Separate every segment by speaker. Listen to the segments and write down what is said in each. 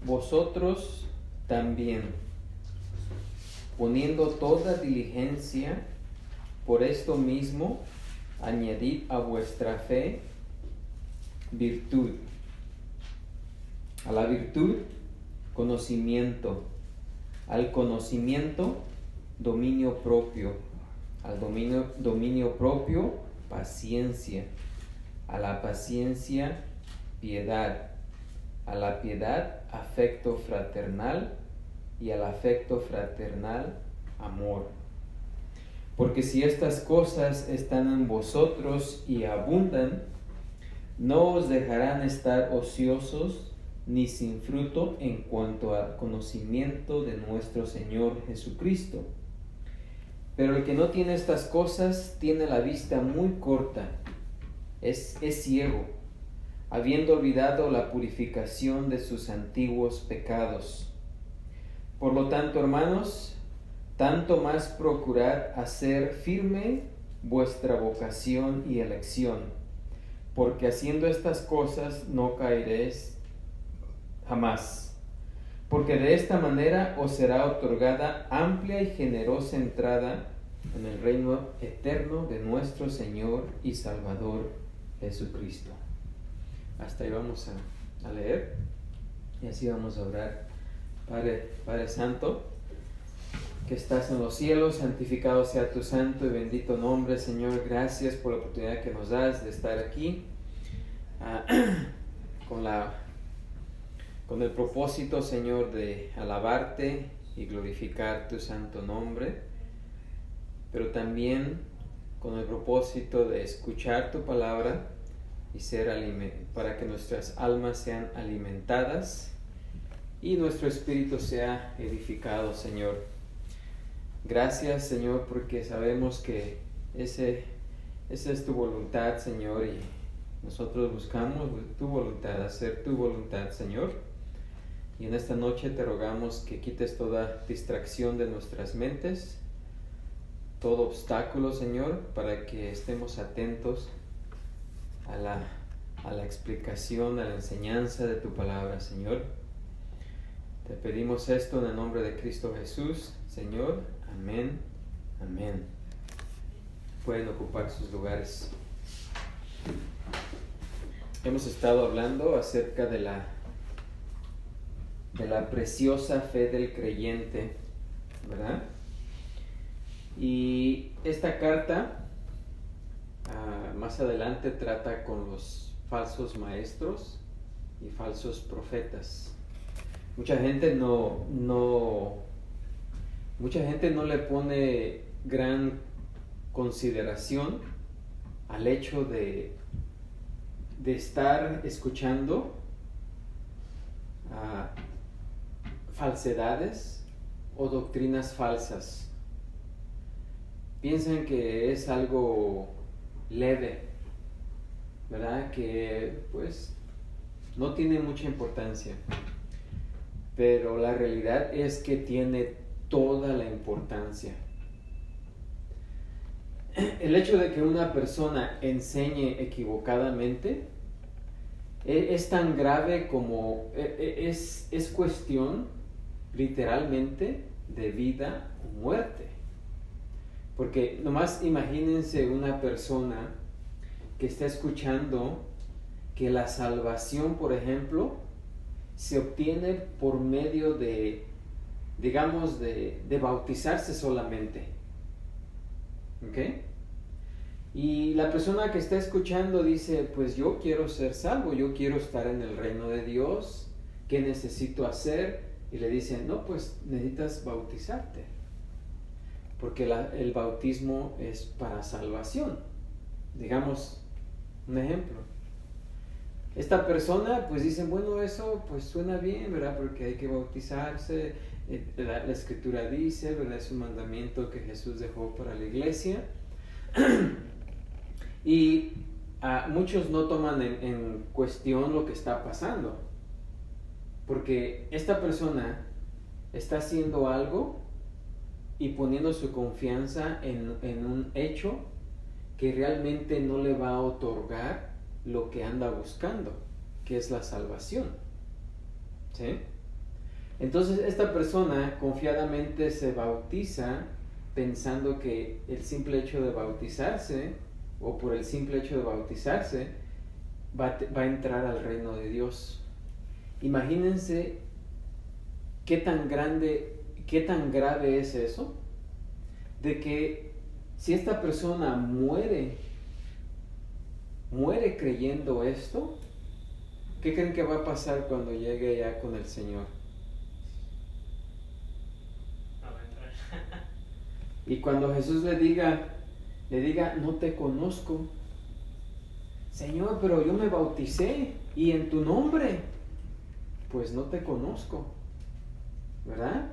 Speaker 1: vosotros también, poniendo toda diligencia, por esto mismo, añadid a vuestra fe virtud, a la virtud conocimiento, al conocimiento dominio propio, al dominio propio paciencia, a la paciencia piedad, a la piedad afecto fraternal y al afecto fraternal amor. Porque si estas cosas están en vosotros y abundan, no os dejarán estar ociosos ni sin fruto en cuanto al conocimiento de nuestro Señor Jesucristo. Pero el que no tiene estas cosas tiene la vista muy corta, es ciego, habiendo olvidado la purificación de sus antiguos pecados. Por lo tanto, hermanos, tanto más procurad hacer firme vuestra vocación y elección, porque haciendo estas cosas no caeréis jamás. Porque de esta manera os será otorgada amplia y generosa entrada en el reino eterno de nuestro Señor y Salvador Jesucristo. Hasta ahí vamos a leer y así vamos a orar. Padre Santo, que estás en los cielos, santificado sea tu santo y bendito nombre, Señor. Gracias por la oportunidad que nos das de estar aquí con el propósito, Señor, de alabarte y glorificar tu santo nombre, pero también con el propósito de escuchar tu palabra y para que nuestras almas sean alimentadas y nuestro espíritu sea edificado, Señor. Gracias, Señor, porque sabemos que esa es tu voluntad, Señor, y nosotros buscamos tu voluntad, hacer tu voluntad, Señor. Y en esta noche te rogamos que quites toda distracción de nuestras mentes, todo obstáculo, Señor, para que estemos atentos a la explicación, a la enseñanza de tu palabra, Señor. Te pedimos esto en el nombre de Cristo Jesús, Señor. Amén. Amén. Pueden ocupar sus lugares. Hemos estado hablando acerca de la preciosa fe del creyente, ¿verdad? Y esta carta más adelante trata con los falsos maestros y falsos profetas. Mucha gente no le pone gran consideración al hecho de estar escuchando falsedades o doctrinas falsas. Piensan que es algo leve, ¿verdad? Que pues no tiene mucha importancia. Pero la realidad es que tiene toda la importancia. El hecho de que una persona enseñe equivocadamente es tan grave como es cuestión literalmente de vida o muerte. Porque nomás imagínense una persona que está escuchando que la salvación, por ejemplo, se obtiene por medio de bautizarse solamente. ¿Ok? Y la persona que está escuchando dice, pues yo quiero ser salvo, yo quiero estar en el reino de Dios, ¿qué necesito hacer? Y le dicen, no, pues necesitas bautizarte, porque el bautismo es para salvación. Digamos, un ejemplo. Esta persona pues dice, bueno, eso pues suena bien, ¿verdad? Porque hay que bautizarse, la escritura dice, ¿verdad? Es un mandamiento que Jesús dejó para la iglesia. Y muchos no toman en cuestión lo que está pasando, porque esta persona está haciendo algo y poniendo su confianza en un hecho que realmente no le va a otorgar lo que anda buscando, que es la salvación. ¿Sí? Entonces esta persona confiadamente se bautiza pensando que el simple hecho de bautizarse, o por el simple hecho de bautizarse, va a entrar al reino de Dios. Imagínense qué tan grave es eso, de que si esta persona muere creyendo esto, ¿qué creen que va a pasar cuando llegue ya con el Señor?
Speaker 2: No va a entrar.
Speaker 1: Y cuando Jesús le diga, no te conozco. Señor, pero yo me bauticé y en tu nombre. Pues no te conozco, ¿verdad?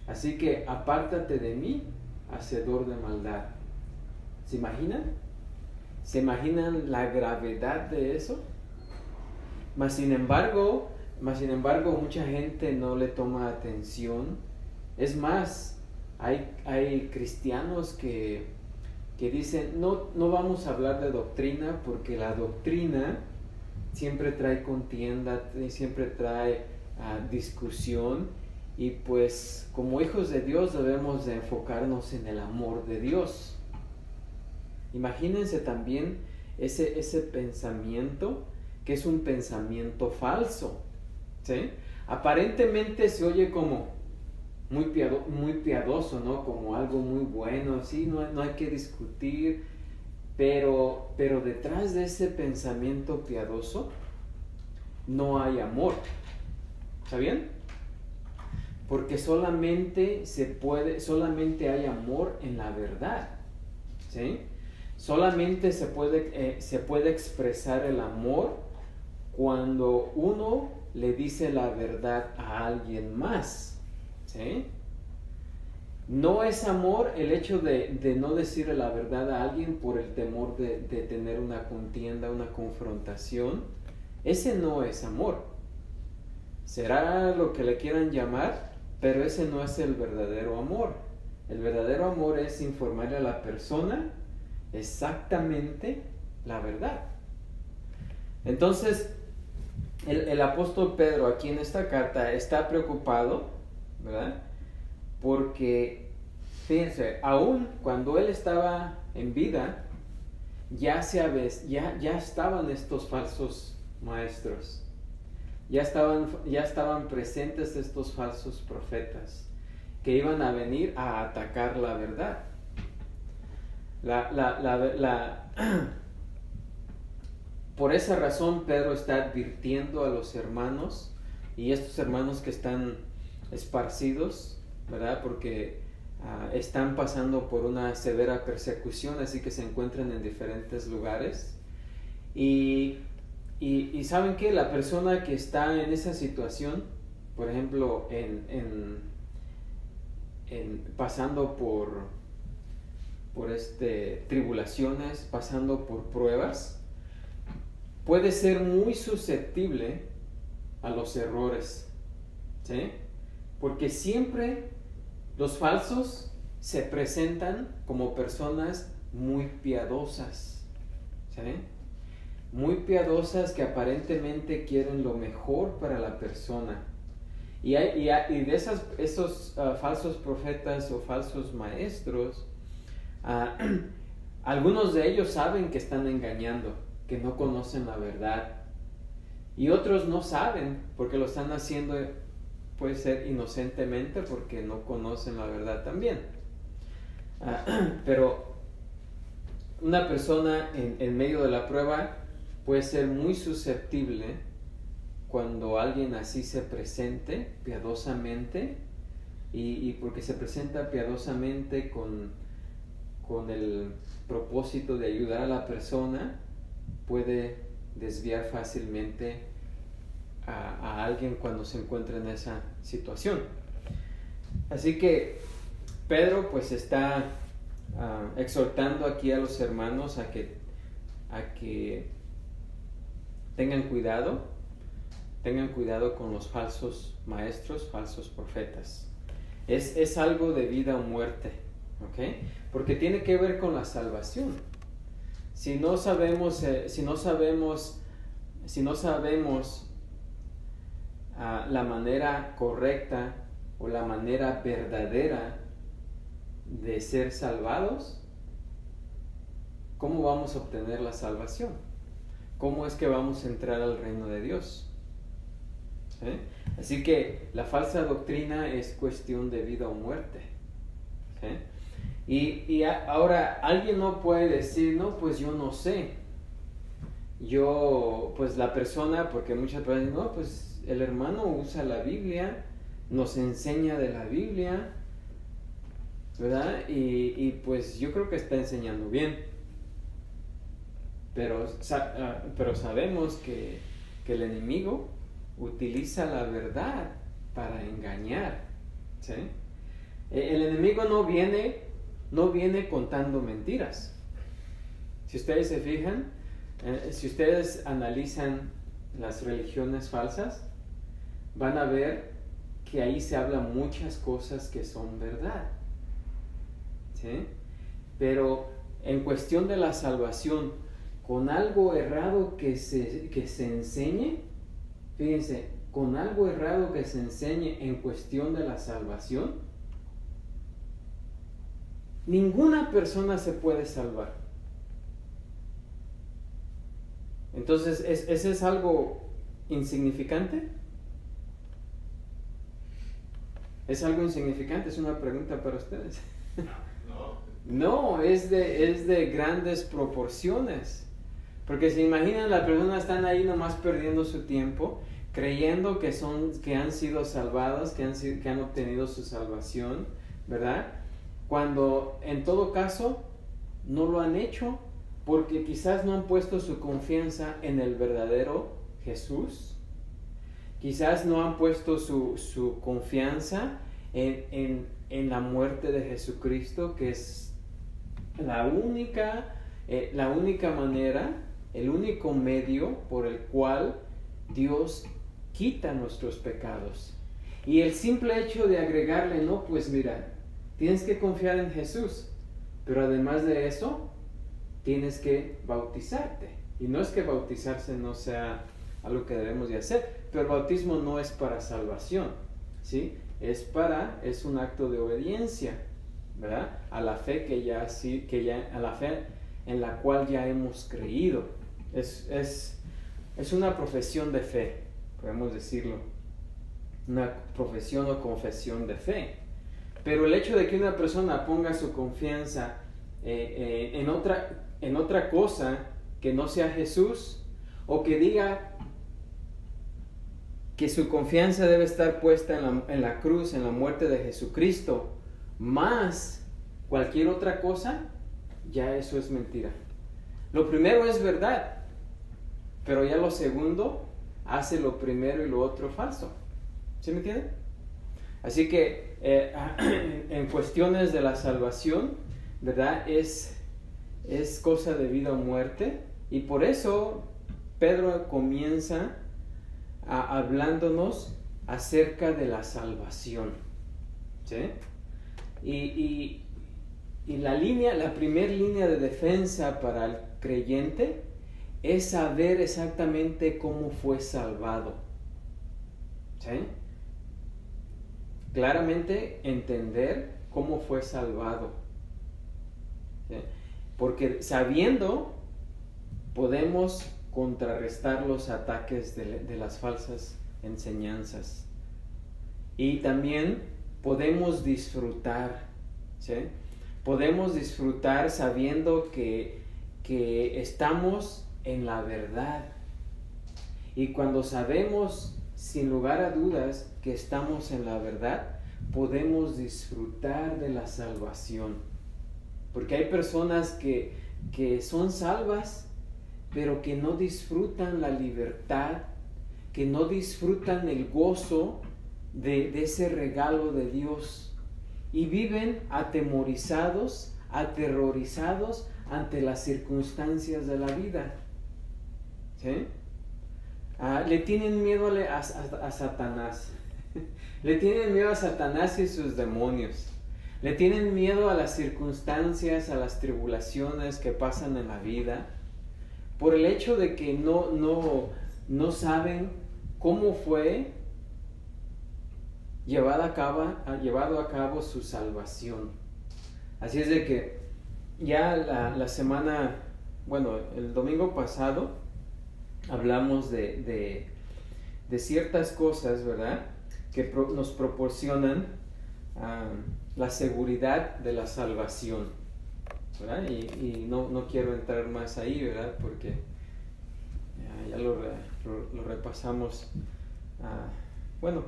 Speaker 1: Así que apártate de mí, hacedor de maldad. ¿Se imaginan? ¿Se imaginan la gravedad de eso? Mas sin embargo, mucha gente no le toma atención. Es más, hay cristianos que dicen, no vamos a hablar de doctrina, porque la doctrina siempre trae contienda, siempre trae discusión, y pues como hijos de Dios debemos de enfocarnos en el amor de Dios. Imagínense también ese pensamiento, que es un pensamiento falso, ¿sí? Aparentemente se oye como muy piadoso, ¿no? Como algo muy bueno, sí, no hay que discutir, pero detrás de ese pensamiento piadoso no hay amor, ¿sabían? Porque solamente hay amor en la verdad, ¿sí? Solamente se puede expresar el amor cuando uno le dice la verdad a alguien más, ¿sí? No es amor el hecho de no decirle la verdad a alguien por el temor de tener una contienda, una confrontación. Ese no es amor. Será lo que le quieran llamar, pero ese no es el verdadero amor. El verdadero amor es informarle a la persona exactamente la verdad. Entonces, el apóstol Pedro aquí en esta carta está preocupado, ¿verdad? Porque, fíjense, aún cuando él estaba en vida, ya estaban estos falsos maestros. Ya estaban presentes estos falsos profetas que iban a venir a atacar la verdad. Por esa razón Pedro está advirtiendo a los hermanos, y estos hermanos que están esparcidos, ¿verdad? Porque están pasando por una severa persecución, así que se encuentran en diferentes lugares. Y ¿saben qué? La persona que está en esa situación, por ejemplo, pasando por tribulaciones, pasando por pruebas, puede ser muy susceptible a los errores, ¿sí? Porque siempre los falsos se presentan como personas muy piadosas, ¿sí? Muy piadosas, que aparentemente quieren lo mejor para la persona. Y de esos falsos profetas o falsos maestros, algunos de ellos saben que están engañando, que no conocen la verdad, y otros no saben porque lo están haciendo, puede ser inocentemente, porque no conocen la verdad también. Pero una persona en medio de la prueba puede ser muy susceptible cuando alguien así se presente piadosamente, y porque se presenta piadosamente con el propósito de ayudar a la persona, puede desviar fácilmente a alguien cuando se encuentra en esa situación. Así que Pedro pues está exhortando aquí a los hermanos a que tengan cuidado con los falsos maestros, falsos profetas. Es algo de vida o muerte, ¿ok? Porque tiene que ver con la salvación. Si no sabemos la manera correcta o la manera verdadera de ser salvados, ¿cómo vamos a obtener la salvación? ¿Cómo es que vamos a entrar al reino de Dios? ¿Sí? Así que la falsa doctrina es cuestión de vida o muerte. ¿Sí? Y ahora alguien no puede decir, no, pues yo no sé. Pues la persona, porque muchas personas dicen, no, pues el hermano usa la Biblia, nos enseña de la Biblia, ¿verdad? Y pues yo creo que está enseñando bien. Pero sabemos que el enemigo utiliza la verdad para engañar. ¿Sí? El enemigo no viene contando mentiras. Si ustedes se fijan, si ustedes analizan las religiones falsas, van a ver que ahí se hablan muchas cosas que son verdad. ¿Sí? Pero en cuestión de la salvación, con algo errado que se enseñe, fíjense, con algo errado que se enseñe en cuestión de la salvación, ninguna persona se puede salvar. Entonces, ¿ese es algo insignificante? ¿Es algo insignificante? Es una pregunta para ustedes. No, es de grandes proporciones. Porque se imaginan, las personas están ahí nomás perdiendo su tiempo, creyendo que han sido salvadas, que han obtenido su salvación, ¿verdad? Cuando en todo caso no lo han hecho, porque quizás no han puesto su confianza en el verdadero Jesús. Quizás no han puesto su confianza en la muerte de Jesucristo, que es la única manera, el único medio por el cual Dios quita nuestros pecados. Y el simple hecho de agregarle, no, pues mira, tienes que confiar en Jesús, pero además de eso, tienes que bautizarte. Y no es que bautizarse no sea algo que debemos de hacer, pero el bautismo no es para salvación, ¿sí? Es un acto de obediencia, ¿verdad? A la fe a la fe en la cual ya hemos creído. Es una profesión de fe, podemos decirlo. Una profesión o confesión de fe. Pero el hecho de que una persona ponga su confianza en otra cosa que no sea Jesús, o que diga que su confianza debe estar puesta en la cruz, en la muerte de Jesucristo, más cualquier otra cosa, ya eso es mentira. Lo primero es verdad, pero ya lo segundo hace lo primero y lo otro falso. ¿Sí me entienden? Así que en cuestiones de la salvación, ¿verdad? Es cosa de vida o muerte, y por eso Pedro comienza hablándonos acerca de la salvación. ¿Sí? Y la primera línea de defensa para el creyente es saber exactamente cómo fue salvado. ¿Sí? Claramente entender cómo fue salvado. ¿Sí? Porque sabiendo, podemos contrarrestar los ataques de las falsas enseñanzas. Y también podemos disfrutar, ¿sí? Podemos disfrutar sabiendo que estamos en la verdad. Y cuando sabemos, sin lugar a dudas, que estamos en la verdad, podemos disfrutar de la salvación. Porque hay personas que son salvas, pero que no disfrutan la libertad, que no disfrutan el gozo de ese regalo de Dios, y viven atemorizados, aterrorizados ante las circunstancias de la vida. ¿Sí? Le tienen miedo a Satanás. Le tienen miedo a Satanás y sus demonios. Le tienen miedo a las circunstancias, a las tribulaciones que pasan en la vida, por el hecho de que no saben cómo fue llevado a cabo su salvación. Así es de que ya la semana, bueno, el domingo pasado hablamos de ciertas cosas, ¿verdad?, que nos proporcionan la seguridad de la salvación, ¿verdad? Y no quiero entrar más ahí, ¿verdad?, porque ya lo repasamos. Bueno,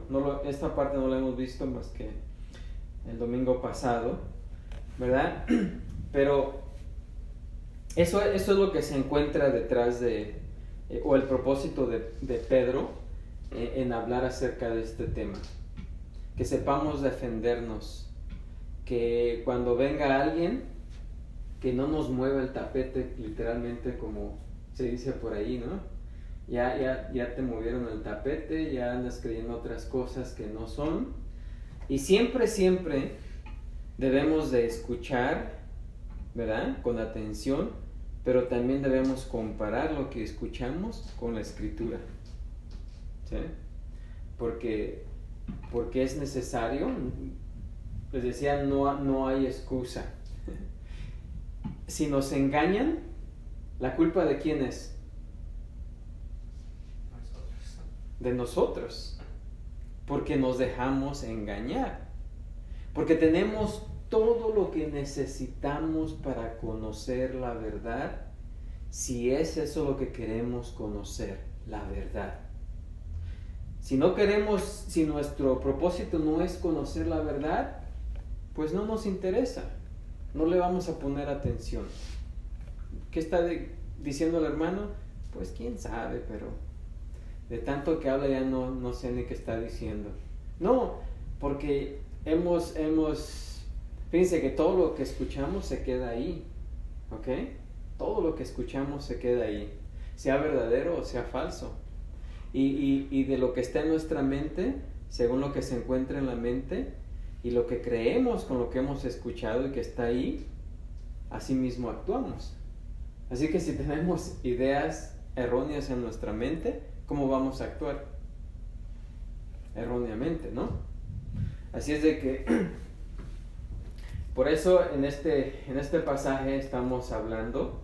Speaker 1: esta parte no la hemos visto más que el domingo pasado, ¿verdad? Pero eso es lo que se encuentra detrás o el propósito de Pedro en hablar acerca de este tema. Que sepamos defendernos, que cuando venga alguien, que no nos mueva el tapete, literalmente, como se dice por ahí, ¿no? Ya te movieron el tapete, ya andas creyendo otras cosas que no son. Y siempre debemos de escuchar, ¿verdad?, con atención, pero también debemos comparar lo que escuchamos con la Escritura, ¿sí? Porque es necesario. Les decía, no hay excusa. Si nos engañan, ¿la culpa de quién es? De nosotros, porque nos dejamos engañar, porque tenemos todo lo que necesitamos para conocer la verdad, si es eso lo que queremos conocer, la verdad. Si nuestro propósito no es conocer la verdad, pues no nos interesa, no le vamos a poner atención. ¿Qué está diciendo el hermano? Pues quién sabe, pero de tanto que habla ya no sé ni qué está diciendo. No, porque fíjense que todo lo que escuchamos se queda ahí, ¿ok? Todo lo que escuchamos se queda ahí, sea verdadero o sea falso. Y de lo que está en nuestra mente, según lo que se encuentra en la mente, y lo que creemos con lo que hemos escuchado y que está ahí, así mismo actuamos. Así que si tenemos ideas erróneas en nuestra mente, ¿cómo vamos a actuar? Erróneamente, ¿no? Así es de que por eso en este pasaje estamos hablando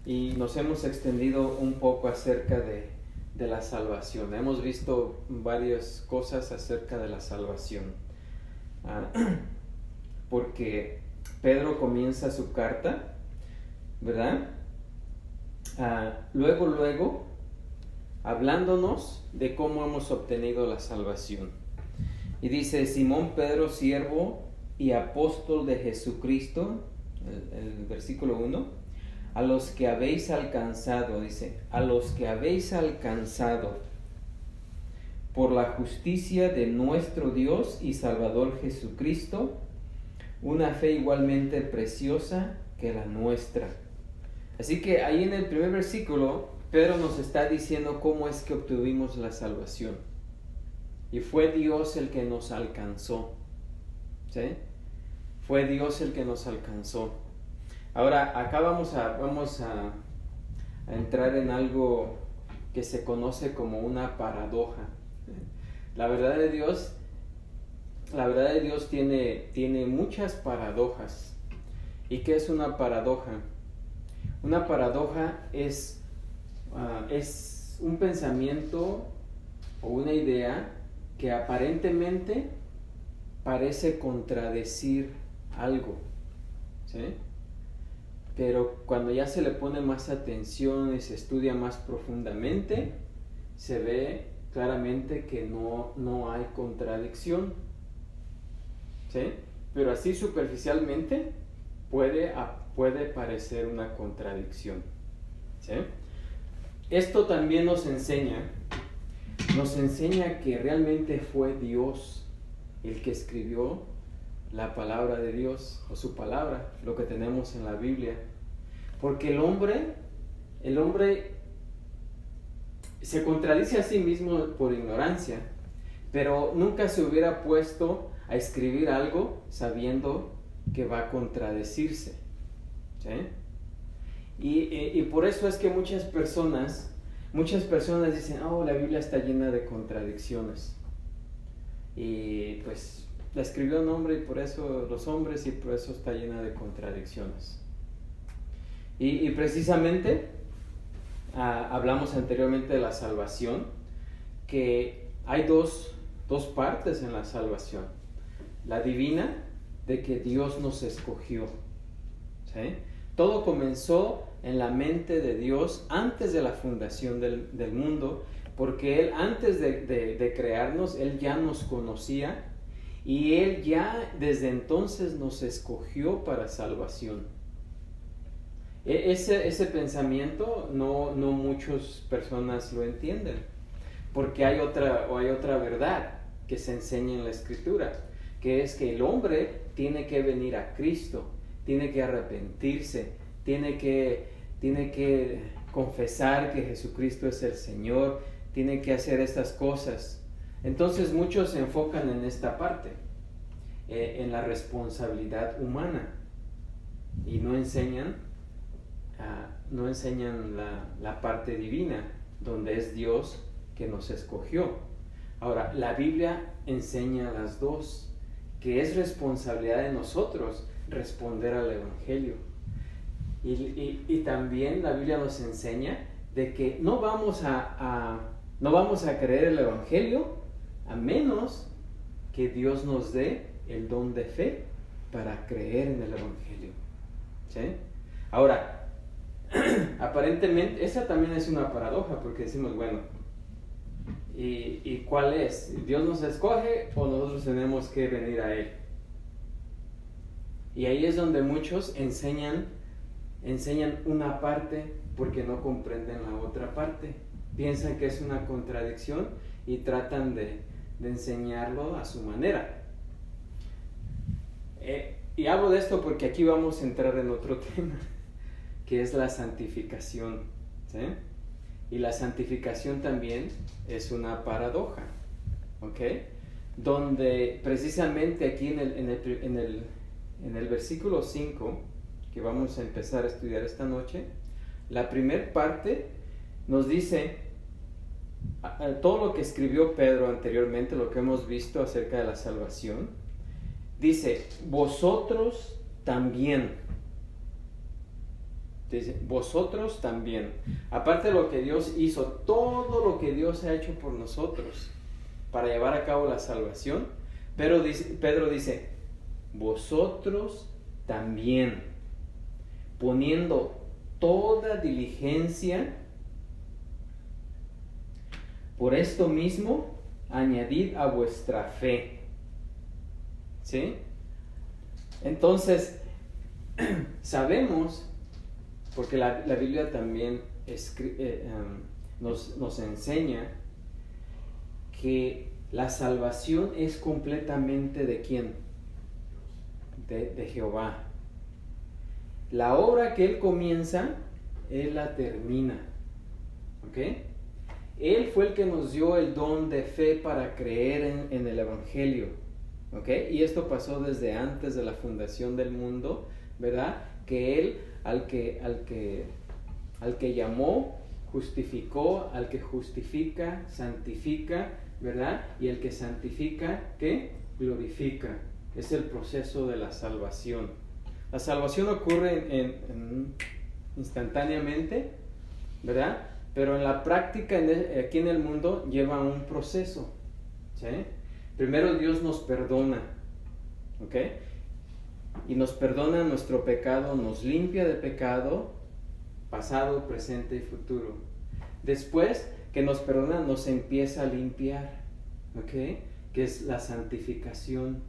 Speaker 1: y nos hemos extendido un poco acerca de la salvación. Hemos visto varias cosas acerca de la salvación. Porque Pedro comienza su carta, ¿verdad? Luego hablándonos de cómo hemos obtenido la salvación. Y dice: Simón Pedro, siervo y apóstol de Jesucristo, el versículo 1, a los que habéis alcanzado, dice, a los que habéis alcanzado por la justicia de nuestro Dios y Salvador Jesucristo, una fe igualmente preciosa que la nuestra. Así que ahí en el primer versículo, Pedro nos está diciendo cómo es que obtuvimos la salvación. Y fue Dios el que nos alcanzó, ¿sí? Fue Dios el que nos alcanzó. Ahora, acá vamos a entrar en algo que se conoce como una paradoja. La verdad de Dios tiene muchas paradojas. ¿Y qué es una paradoja? Una paradoja es un pensamiento o una idea que aparentemente parece contradecir algo, ¿sí? Pero cuando ya se le pone más atención y se estudia más profundamente, se ve claramente que no hay contradicción, ¿sí? Pero así superficialmente puede parecer una contradicción, ¿sí? Esto también nos enseña que realmente fue Dios el que escribió la palabra de Dios, o su palabra, lo que tenemos en la Biblia. Porque el hombre se contradice a sí mismo por ignorancia, pero nunca se hubiera puesto a escribir algo sabiendo que va a contradecirse, ¿sí? Y por eso es que muchas personas dicen: oh, la Biblia está llena de contradicciones. y pues la escribió un hombre y por eso los hombres y por eso está llena de contradicciones. Y precisamente hablamos anteriormente de la salvación, que hay dos partes en la salvación. La divina, de que Dios nos escogió, ¿sí? Todo comenzó en la mente de Dios antes de la fundación del mundo, porque Él antes de crearnos, Él ya nos conocía y Él ya desde entonces nos escogió para salvación. Ese pensamiento no muchas personas lo entienden, porque hay otra verdad que se enseña en la Escritura, que es que el hombre tiene que venir a Cristo, tiene que arrepentirse, tiene que confesar que Jesucristo es el Señor, tiene que hacer estas cosas. Entonces muchos se enfocan en esta parte, en la responsabilidad humana, y no enseñan la parte divina, donde es Dios que nos escogió. Ahora, la Biblia enseña las dos, que es responsabilidad de nosotros responder al Evangelio. Y también la Biblia nos enseña de que no vamos a creer el Evangelio a menos que Dios nos dé el don de fe para creer en el Evangelio, ¿sí? Ahora, aparentemente esa también es una paradoja, porque decimos, bueno, ¿y cuál es? ¿Dios nos escoge o nosotros tenemos que venir a Él? Y ahí es donde muchos enseñan una parte porque no comprenden la otra parte. Piensan que es una contradicción y tratan de enseñarlo a su manera. Y hablo de esto porque aquí vamos a entrar en otro tema, que es la santificación, ¿sí? Y la santificación también es una paradoja, ¿ok? Donde precisamente aquí en el versículo 5, que vamos a empezar a estudiar esta noche, la primera parte nos dice todo lo que escribió Pedro anteriormente, lo que hemos visto acerca de la salvación. Dice, vosotros también. Dice, vosotros también. Aparte de lo que Dios hizo, todo lo que Dios ha hecho por nosotros para llevar a cabo la salvación, Pedro dice, vosotros también, poniendo toda diligencia, por esto mismo, añadid a vuestra fe. ¿Sí? Entonces, sabemos, porque la Biblia también nos enseña que la salvación es completamente ¿de quién? De Jehová. La obra que Él comienza, Él la termina. ¿Ok? Él fue el que nos dio el don de fe para creer en el Evangelio. ¿Ok? Y esto pasó desde antes de la fundación del mundo, ¿verdad? Que Él, al que llamó, justificó, al que justifica, santifica, ¿verdad? Y el que santifica, ¿qué? Glorifica. Es el proceso de la salvación. La salvación ocurre instantáneamente, ¿verdad? Pero en la práctica, aquí en el mundo, lleva un proceso, ¿sí? Primero Dios nos perdona, ¿ok? Y nos perdona nuestro pecado, nos limpia de pecado, pasado, presente y futuro. Después que nos perdona, nos empieza a limpiar, ¿ok? Que es la santificación.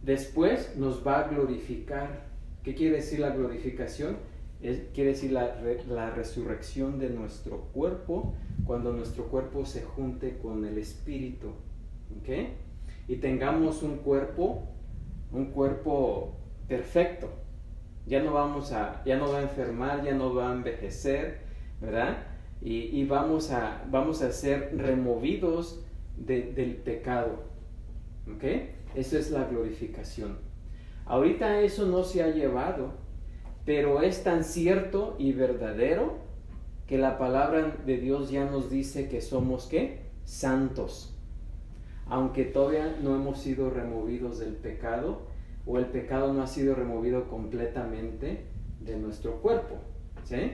Speaker 1: Después nos va a glorificar. ¿Qué quiere decir la glorificación? Quiere decir la resurrección de nuestro cuerpo, cuando nuestro cuerpo se junte con el Espíritu, ¿ok? Y tengamos un cuerpo perfecto. Ya no va a enfermar, ya no va a envejecer, ¿verdad? Y vamos a ser removidos del pecado, ¿ok? Esa es la glorificación. Ahorita eso no se ha llevado, pero es tan cierto y verdadero que la palabra de Dios ya nos dice que somos, ¿qué? Santos, aunque todavía no hemos sido removidos del pecado, o el pecado no ha sido removido completamente de nuestro cuerpo, ¿sí?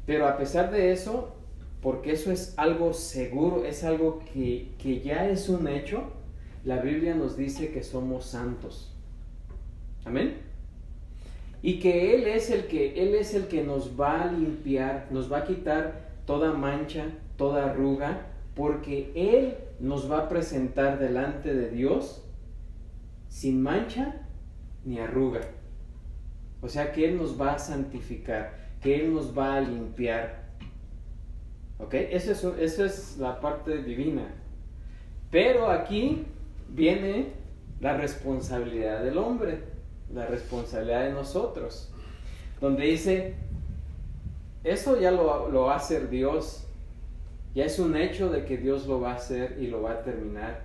Speaker 1: Pero a pesar de eso, porque eso es algo seguro, es algo que ya es un hecho, la Biblia nos dice que somos santos. Amén. Y que Él es el que nos va a limpiar, nos va a quitar toda mancha, toda arruga, porque Él nos va a presentar delante de Dios sin mancha ni arruga. O sea que Él nos va a santificar, que Él nos va a limpiar. ¿Ok? Eso es la parte divina. Pero aquí viene la responsabilidad del hombre, la responsabilidad de nosotros, donde dice, eso ya lo va a hacer Dios, ya es un hecho de que Dios lo va a hacer y lo va a terminar.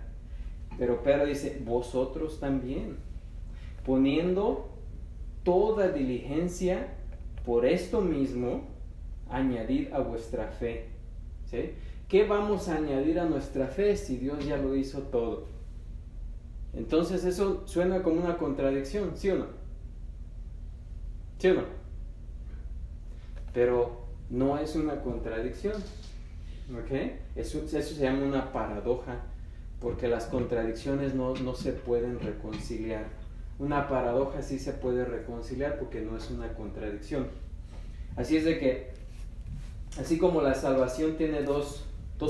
Speaker 1: Pero Pedro dice, vosotros también, poniendo toda diligencia, por esto mismo, añadid a vuestra fe. ¿Sí? ¿Qué vamos a añadir a nuestra fe si Dios ya lo hizo todo? Entonces eso suena como una contradicción, ¿sí o no? ¿Sí o no? Pero no es una contradicción, ¿ok? Eso se llama una paradoja, porque las contradicciones no se pueden reconciliar. Una paradoja sí se puede reconciliar porque no es una contradicción. Así es de que, así como la salvación tiene dos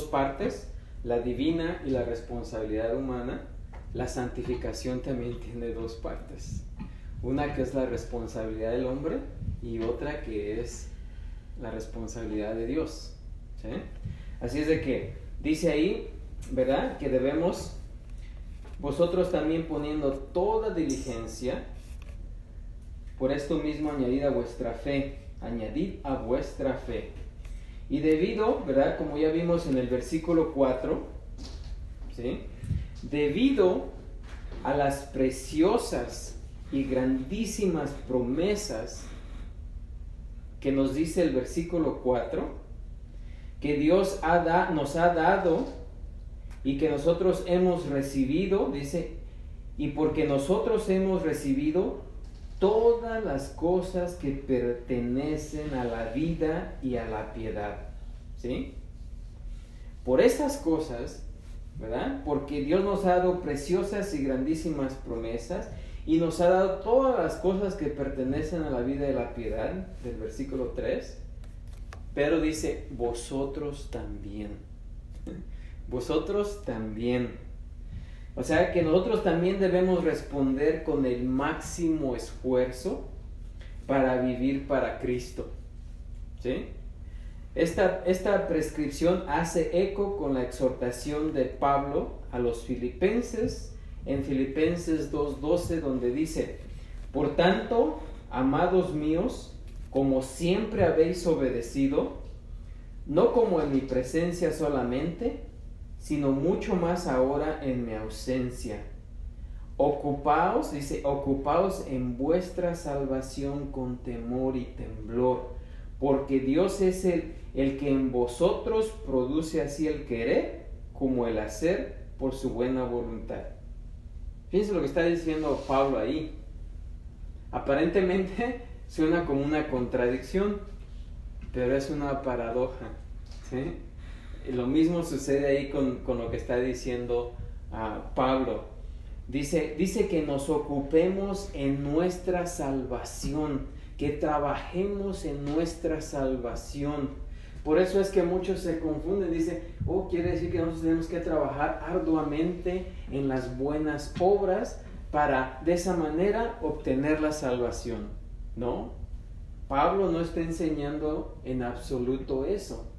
Speaker 1: partes, la divina y la responsabilidad humana, la santificación también tiene dos partes. Una que es la responsabilidad del hombre y otra que es la responsabilidad de Dios. ¿Sí? Así es de que dice ahí, ¿verdad? Que debemos, vosotros también poniendo toda diligencia, por esto mismo añadid a vuestra fe, añadid a vuestra fe. Y debido, ¿verdad? Como ya vimos en el versículo 4, ¿sí? Debido a las preciosas y grandísimas promesas que nos dice el versículo 4, que Dios nos ha dado y que nosotros hemos recibido, dice, y porque nosotros hemos recibido todas las cosas que pertenecen a la vida y a la piedad, ¿sí? Por estas cosas, ¿verdad? Porque Dios nos ha dado preciosas y grandísimas promesas y nos ha dado todas las cosas que pertenecen a la vida y a la piedad, del versículo 3, pero dice, vosotros también. Vosotros también. O sea que nosotros también debemos responder con el máximo esfuerzo para vivir para Cristo. ¿Sí? Esta prescripción hace eco con la exhortación de Pablo a los filipenses en Filipenses 2:12, donde dice, por tanto, amados míos, como siempre habéis obedecido, no como en mi presencia solamente, sino mucho más ahora en mi ausencia. Ocupaos, dice, ocupaos en vuestra salvación con temor y temblor, porque Dios es el que en vosotros produce así el querer como el hacer por su buena voluntad. Fíjense lo que está diciendo Pablo ahí. Aparentemente suena como una contradicción, pero es una paradoja, ¿sí? Lo mismo sucede ahí con lo que está diciendo Pablo. Dice que nos ocupemos en nuestra salvación, que trabajemos en nuestra salvación. Por eso es que muchos se confunden, dicen, quiere decir que nosotros tenemos que trabajar arduamente en las buenas obras para de esa manera obtener la salvación. No, Pablo no está enseñando en absoluto eso,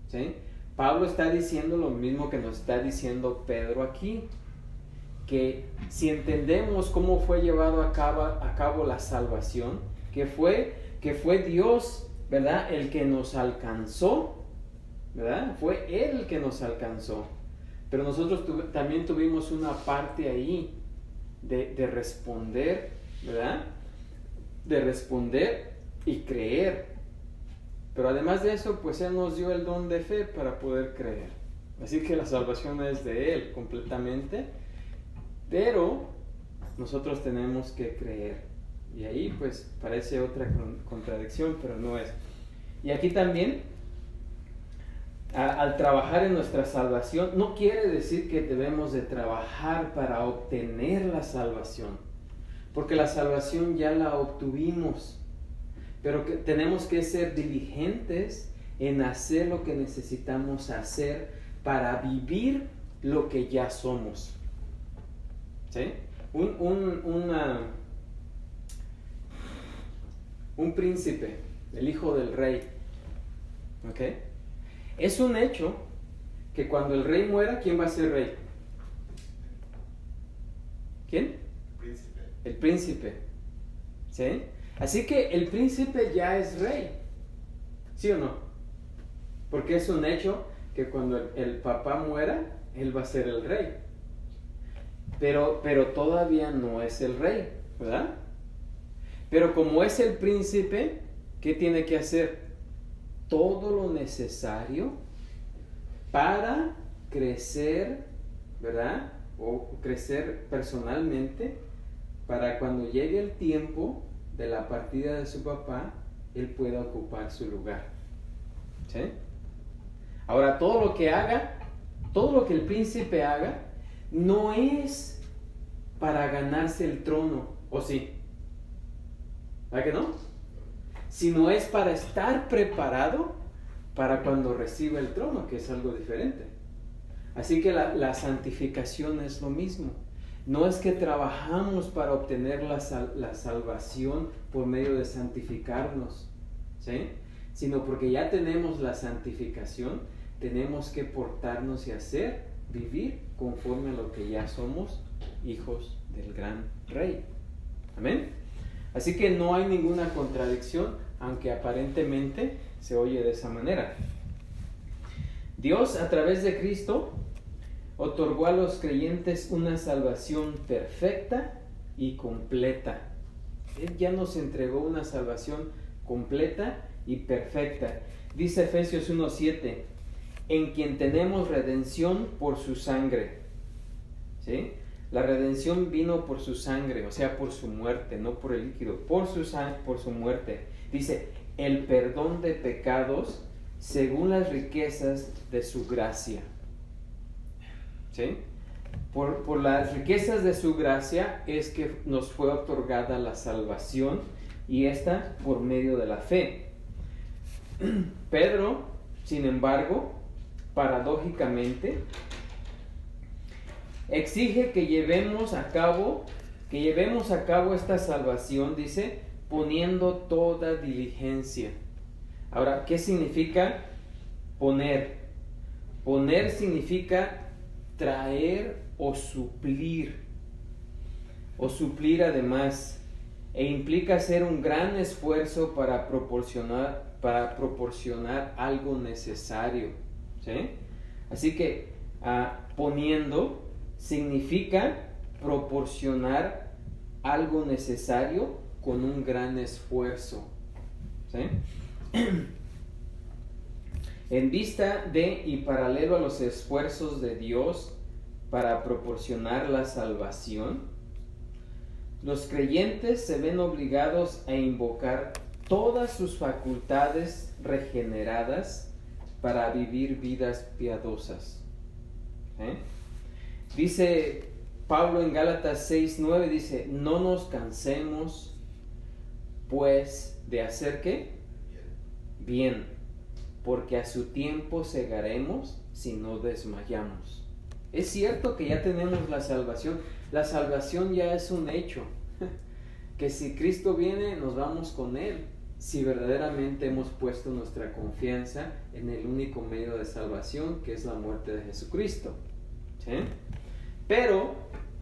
Speaker 1: ¿sí? Pablo está diciendo lo mismo que nos está diciendo Pedro aquí, que si entendemos cómo fue llevado a cabo la salvación, que fue Dios, ¿verdad?, el que nos alcanzó, ¿verdad? Fue Él el que nos alcanzó, pero nosotros también tuvimos una parte ahí de responder, ¿verdad?, de responder y creer. Pero además de eso, pues Él nos dio el don de fe para poder creer,
Speaker 3: Así que la salvación es de Él completamente, pero nosotros tenemos que creer. Y ahí pues parece otra contradicción, pero no es. Y aquí también, al trabajar en nuestra salvación, no quiere decir que debemos de trabajar para obtener la salvación, porque la salvación ya la obtuvimos, pero que tenemos que ser diligentes en hacer lo que necesitamos hacer para vivir lo que ya somos. ¿Sí? Un príncipe, el hijo del rey, ¿ok? Es un hecho que cuando el rey muera, ¿quién va a ser rey? ¿Quién?
Speaker 4: Príncipe.
Speaker 3: El príncipe. ¿Sí? Así que el príncipe ya es rey. ¿Sí o no? Porque es un hecho que cuando el papá muera, él va a ser el rey. Pero todavía no es el rey, ¿verdad? Pero como es el príncipe, ¿qué tiene que hacer? Todo lo necesario para crecer, ¿verdad? O crecer personalmente, para cuando llegue el tiempo de la partida de su papá, él pueda ocupar su lugar. ¿Sí? Ahora, todo lo que haga, todo lo que el príncipe haga, no es para ganarse el trono, ¿o sí? ¿Verdad que no? Sino es para estar preparado para cuando reciba el trono, que es algo diferente. Así que la santificación es lo mismo. No es que trabajamos para obtener la salvación por medio de santificarnos, ¿sí? Sino porque ya tenemos la santificación, tenemos que portarnos y vivir conforme a lo que ya somos, hijos del gran rey. Amén. Así que no hay ninguna contradicción, aunque aparentemente se oye de esa manera. Dios, a través de Cristo, otorgó a los creyentes una salvación perfecta y completa. Él ya nos entregó una salvación completa y perfecta. Dice Efesios 1:7, en quien tenemos redención por su sangre. ¿Sí? La redención vino por su sangre, o sea, por su muerte, no por el líquido, por su muerte. Dice, el perdón de pecados según las riquezas de su gracia. ¿Sí? Por las riquezas de su gracia es que nos fue otorgada la salvación, y esta por medio de la fe. Pedro, sin embargo, paradójicamente, exige que llevemos a cabo esta salvación, dice, poniendo toda diligencia. Ahora, ¿qué significa poner? Poner significa traer o suplir además, e implica hacer un gran esfuerzo para proporcionar algo necesario. ¿Sí? Así que poniendo significa proporcionar algo necesario con un gran esfuerzo. ¿Sí? En vista de y paralelo a los esfuerzos de Dios para proporcionar la salvación, los creyentes se ven obligados a invocar todas sus facultades regeneradas para vivir vidas piadosas. Dice Pablo en Gálatas 6:9, dice, no nos cansemos pues de hacer ¿qué? Bien, porque a su tiempo segaremos si no desmayamos. Es cierto que ya tenemos la salvación ya es un hecho, que si Cristo viene nos vamos con Él, si verdaderamente hemos puesto nuestra confianza en el único medio de salvación, que es la muerte de Jesucristo. ¿Sí? Pero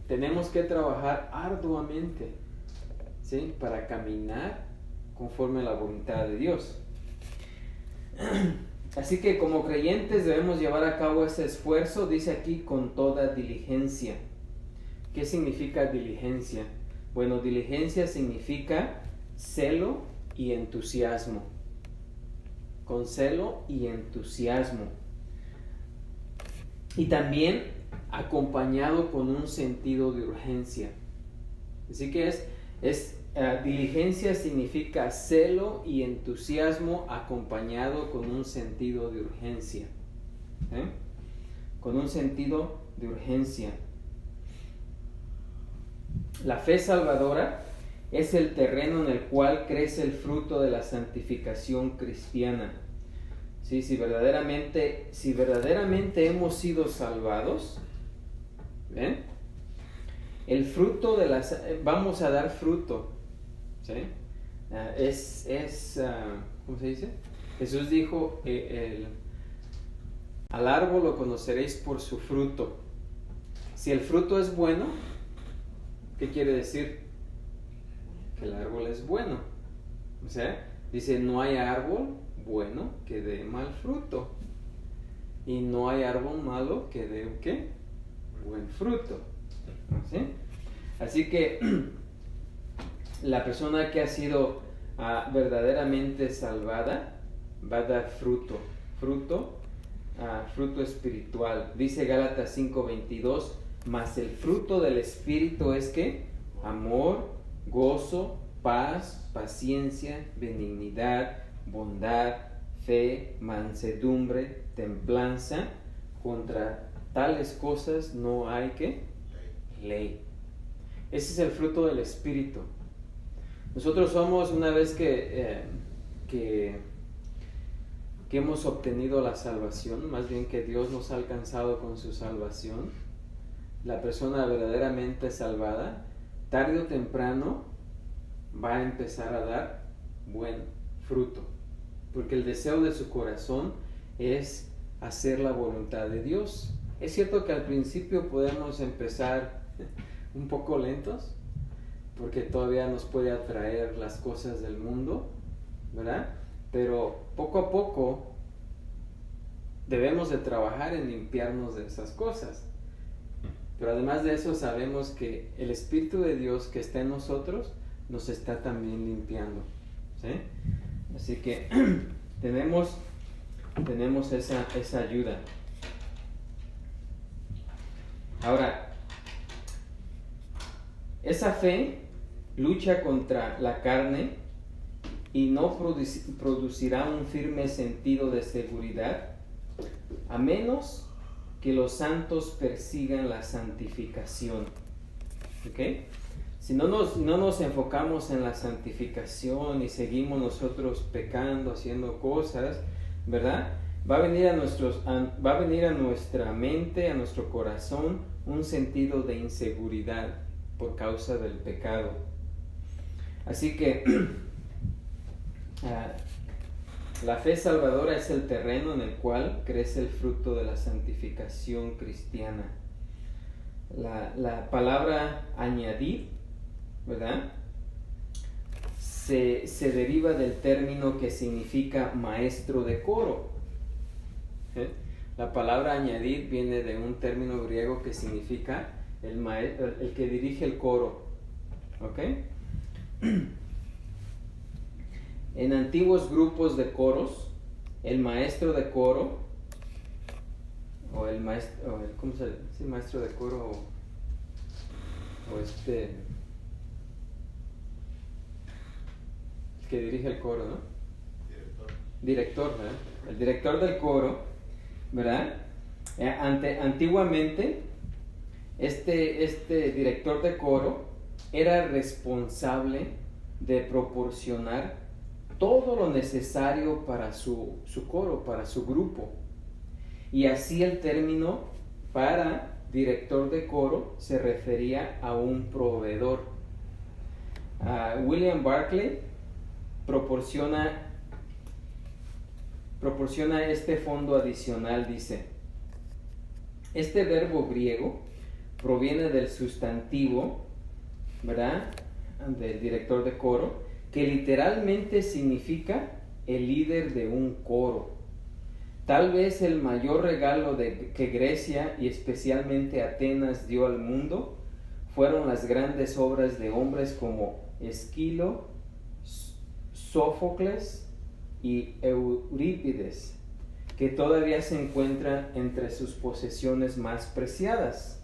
Speaker 3: tenemos que trabajar arduamente, ¿sí? Para caminar conforme a la voluntad de Dios. Así que como creyentes debemos llevar a cabo ese esfuerzo, dice aquí, con toda diligencia. ¿Qué significa diligencia? Bueno, diligencia significa celo y entusiasmo. Con celo y entusiasmo. y también acompañado con un sentido de urgencia. Así que diligencia significa celo y entusiasmo acompañado con un sentido de urgencia. Con un sentido de urgencia. La fe salvadora es el terreno en el cual crece el fruto de la santificación cristiana. ¿Sí? Si verdaderamente hemos sido salvados, ¿ven? El fruto vamos a dar fruto. ¿Sí? ¿Cómo se dice? Jesús dijo, al árbol lo conoceréis por su fruto. Si el fruto es bueno, ¿qué quiere decir? Que el árbol es bueno. O sea, dice, no hay árbol bueno que dé mal fruto. Y no hay árbol malo que dé, ¿qué? Buen fruto. ¿Sí? Así que la persona que ha sido verdaderamente salvada va a dar fruto espiritual. Dice Gálatas 5:22, mas el fruto del Espíritu es ¿qué? Amor, gozo, paz, paciencia, benignidad, bondad, fe, mansedumbre, templanza. Contra tales cosas no hay ¿qué? Ley. Ese es el fruto del Espíritu. Nosotros somos, una vez que hemos obtenido la salvación, más bien que Dios nos ha alcanzado con su salvación, la persona verdaderamente salvada, tarde o temprano va a empezar a dar buen fruto, porque el deseo de su corazón es hacer la voluntad de Dios. Es cierto que al principio podemos empezar un poco lentos, porque todavía nos puede atraer las cosas del mundo, ¿verdad? Pero poco a poco debemos de trabajar en limpiarnos de esas cosas. Pero además de eso sabemos que el Espíritu de Dios que está en nosotros nos está también limpiando, ¿sí? Así que tenemos esa ayuda. Ahora, esa fe lucha contra la carne y no producirá un firme sentido de seguridad a menos que los santos persigan la santificación. ¿Ok? Si no nos enfocamos en la santificación y seguimos nosotros pecando, haciendo cosas, ¿verdad? Va a venir a nuestra mente, a nuestro corazón, un sentido de inseguridad por causa del pecado. Así que la fe salvadora es el terreno en el cual crece el fruto de la santificación cristiana. La palabra añadir, ¿verdad? Se deriva del término que significa maestro de coro. La palabra añadir viene de un término griego que significa el que dirige el coro. ¿Ok? En antiguos grupos de coros, el maestro de coro, ¿cómo se dice? Maestro de coro, el que dirige el coro, ¿no? Director, ¿verdad? El director del coro, ¿verdad? Antiguamente, este director de coro era responsable de proporcionar todo lo necesario para su coro, para su grupo. Y así el término para director de coro se refería a un proveedor. William Barclay proporciona este fondo adicional. Dice: este verbo griego proviene del sustantivo, ¿verdad?, del director de coro, que literalmente significa el líder de un coro. Tal vez el mayor regalo que Grecia y especialmente Atenas dio al mundo fueron las grandes obras de hombres como Esquilo, Sófocles y Eurípides,
Speaker 1: que todavía se encuentran entre sus posesiones más preciadas.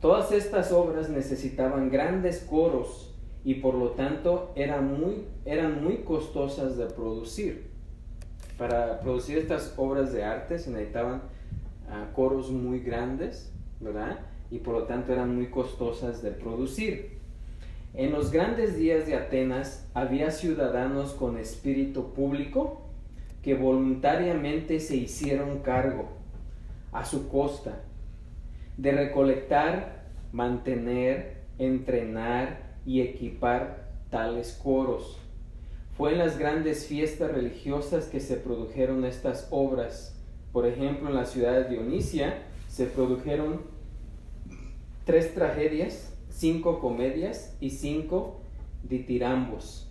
Speaker 1: Todas estas obras necesitaban grandes coros y por lo tanto eran muy costosas de producir. Para producir estas obras de arte se necesitaban coros muy grandes, ¿verdad? Y por lo tanto eran muy costosas de producir. En los grandes días de Atenas había ciudadanos con espíritu público que voluntariamente se hicieron cargo, a su costa, de recolectar, mantener, entrenar y equipar tales coros. Fue en las grandes fiestas religiosas que se produjeron estas obras. Por ejemplo, en la ciudad de Dionisia se produjeron 3 tragedias, 5 comedias y 5 ditirambos.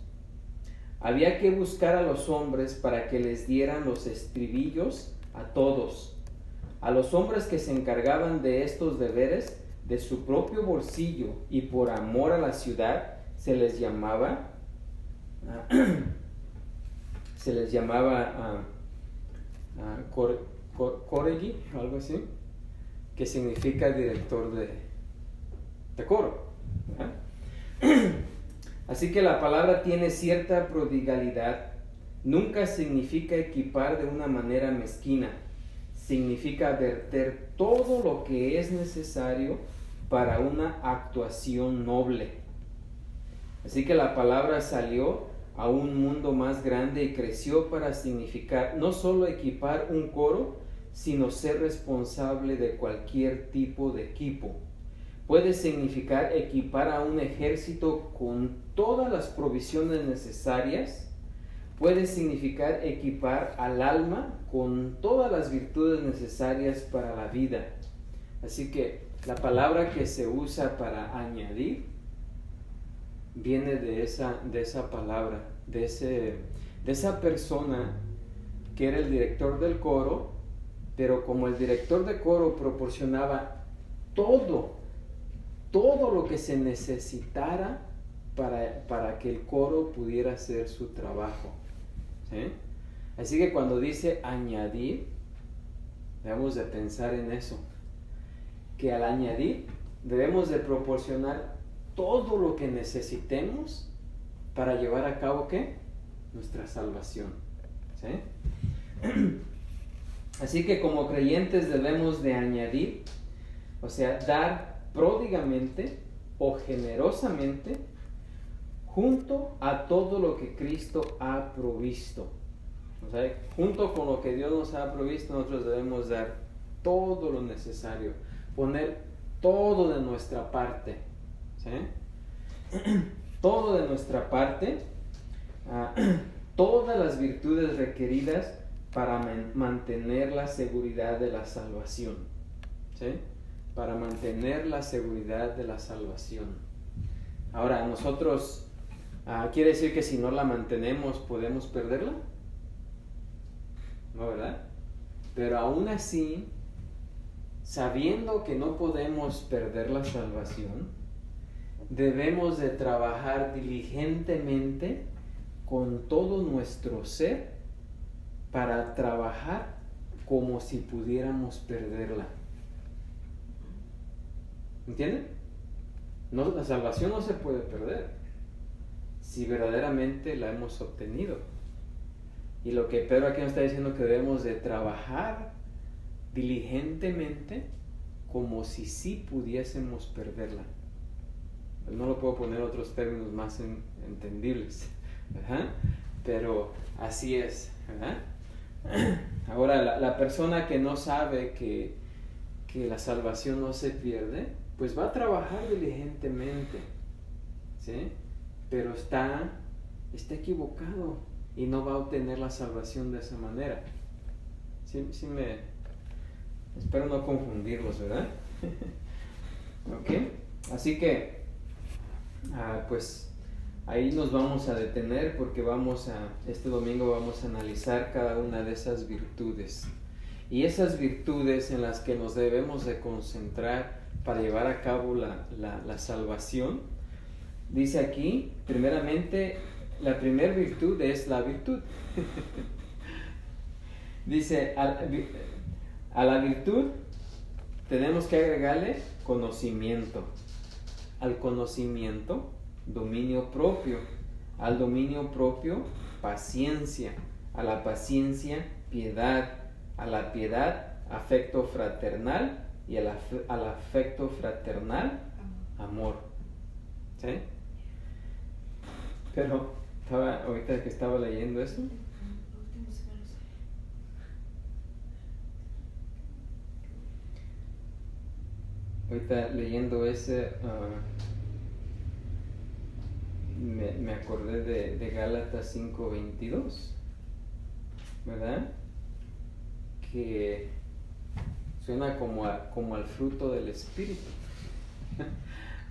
Speaker 1: Había que buscar a los hombres para que les dieran los estribillos a todos. A los hombres que se encargaban de estos deberes de su propio bolsillo y por amor a la ciudad se les llamaba coregi, algo así, que significa director de coro, ¿verdad? Así que la palabra tiene cierta prodigalidad. Nunca significa equipar de una manera mezquina. Significa verter todo lo que es necesario para una actuación noble. Así que la palabra salió a un mundo más grande y creció para significar no solo equipar un coro, sino ser responsable de cualquier tipo de equipo. Puede significar equipar a un ejército con todas las provisiones necesarias. Puede significar equipar al alma con todas las virtudes necesarias para la vida. Así que la palabra que se usa para añadir viene de esa palabra, de esa persona que era el director del coro, pero como el director de coro proporcionaba todo lo que se necesitara para que el coro pudiera hacer su trabajo, ¿sí? Así que cuando dice añadir, debemos de pensar en eso, que al añadir debemos de proporcionar todo lo que necesitemos para llevar a cabo, ¿qué? Nuestra salvación, ¿sí? Así que como creyentes debemos de añadir, o sea, dar pródigamente o generosamente junto a todo lo que Cristo ha provisto. O sea, junto con lo que Dios nos ha provisto, nosotros debemos dar todo lo necesario, poner todo de nuestra parte, ¿sí? Todo de nuestra parte, todas las virtudes requeridas para mantener la seguridad de la salvación, ¿sí? Para mantener la seguridad de la salvación. Ahora, nosotros, ¿quiere decir que si no la mantenemos podemos perderla? No, ¿verdad? Pero aún así, sabiendo que no podemos perder la salvación, debemos de trabajar diligentemente con todo nuestro ser para trabajar como si pudiéramos perderla. ¿Entienden? No, la salvación no se puede perder si verdaderamente la hemos obtenido. Y lo que Pedro aquí nos está diciendo que debemos de trabajar diligentemente como si sí pudiésemos perderla. No lo puedo poner en otros términos más entendibles, ¿verdad? Pero así es, ¿verdad? Ahora, la persona que no sabe que la salvación no se pierde, pues va a trabajar diligentemente, ¿sí? Pero está equivocado y no va a obtener la salvación de esa manera. Espero no confundirlos, ¿verdad? ¿Ok? Así que, pues ahí nos vamos a detener porque este domingo vamos a analizar cada una de esas virtudes. Y esas virtudes en las que nos debemos de concentrar para llevar a cabo la salvación, dice aquí, primeramente, la primera virtud es la virtud. Dice, a la virtud tenemos que agregarle conocimiento. Al conocimiento, dominio propio. Al dominio propio, paciencia. A la paciencia, piedad. A la piedad, afecto fraternal. Y al afecto fraternal, amor. ¿Sí? Pero ahorita que estaba leyendo eso, me acordé de Gálatas 5:22, ¿verdad? Que suena como al fruto del Espíritu.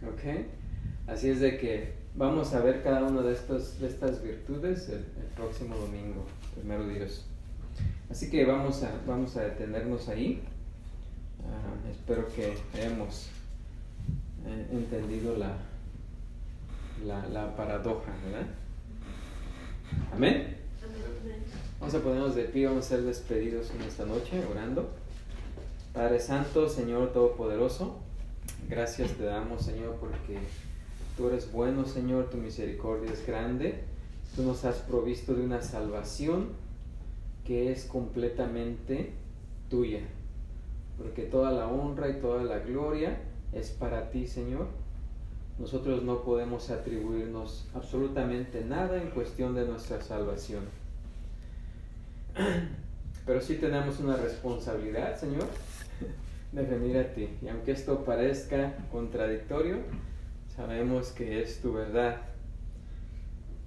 Speaker 1: ¿Ok? Así es de que vamos a ver cada una de estas virtudes el próximo domingo, primero Dios. Así que vamos a detenernos ahí. Espero que hayamos entendido la paradoja, ¿verdad? Amén. Vamos a ponernos de pie, vamos a ser despedidos en esta noche orando. Padre Santo, Señor Todopoderoso, gracias te damos, Señor, porque tú eres bueno, Señor, tu misericordia es grande. Tú nos has provisto de una salvación que es completamente tuya, porque toda la honra y toda la gloria es para ti, Señor. Nosotros no podemos atribuirnos absolutamente nada en cuestión de nuestra salvación. Pero sí tenemos una responsabilidad, Señor, de venir a ti. Y aunque esto parezca contradictorio, sabemos que es tu verdad.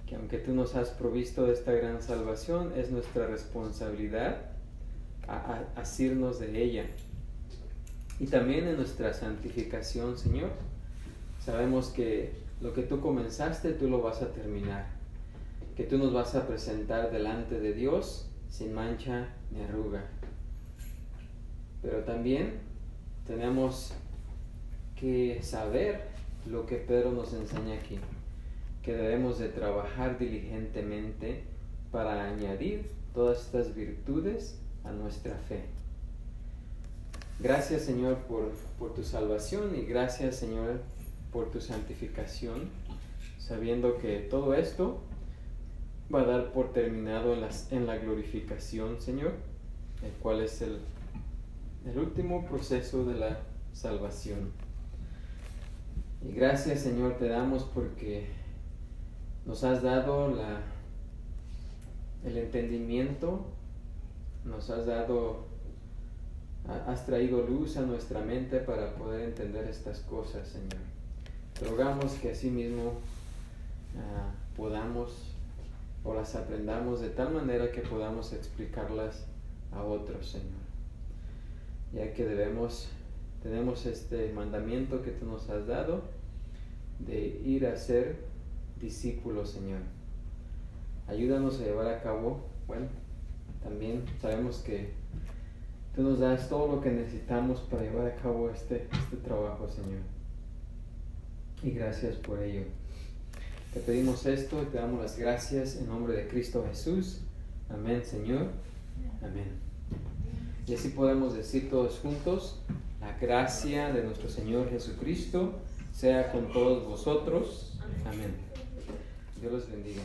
Speaker 1: Que aunque tú nos has provisto de esta gran salvación, es nuestra responsabilidad asirnos de ella. Y también en nuestra santificación, Señor, sabemos que lo que tú comenzaste, tú lo vas a terminar. Que tú nos vas a presentar delante de Dios sin mancha ni arruga. Pero también tenemos que saber lo que Pedro nos enseña aquí, que debemos de trabajar diligentemente para añadir todas estas virtudes a nuestra fe. Gracias, Señor, por tu salvación, y gracias, Señor, por tu santificación, sabiendo que todo esto va a dar por terminado en la glorificación, Señor, el cual es el último proceso de la salvación. Y gracias, Señor, te damos porque nos has dado el entendimiento, has traído luz a nuestra mente para poder entender estas cosas, Señor. Te rogamos que así mismo podamos o las aprendamos de tal manera que podamos explicarlas a otros, Señor. Ya que tenemos este mandamiento que tú nos has dado de ir a ser discípulos, Señor. Ayúdanos a llevar a cabo, también sabemos que tú nos das todo lo que necesitamos para llevar a cabo este trabajo, Señor. Y gracias por ello. Te pedimos esto y te damos las gracias en nombre de Cristo Jesús. Amén, Señor. Amén. Y así podemos decir todos juntos: la gracia de nuestro Señor Jesucristo sea con todos vosotros. Amén. Dios los bendiga.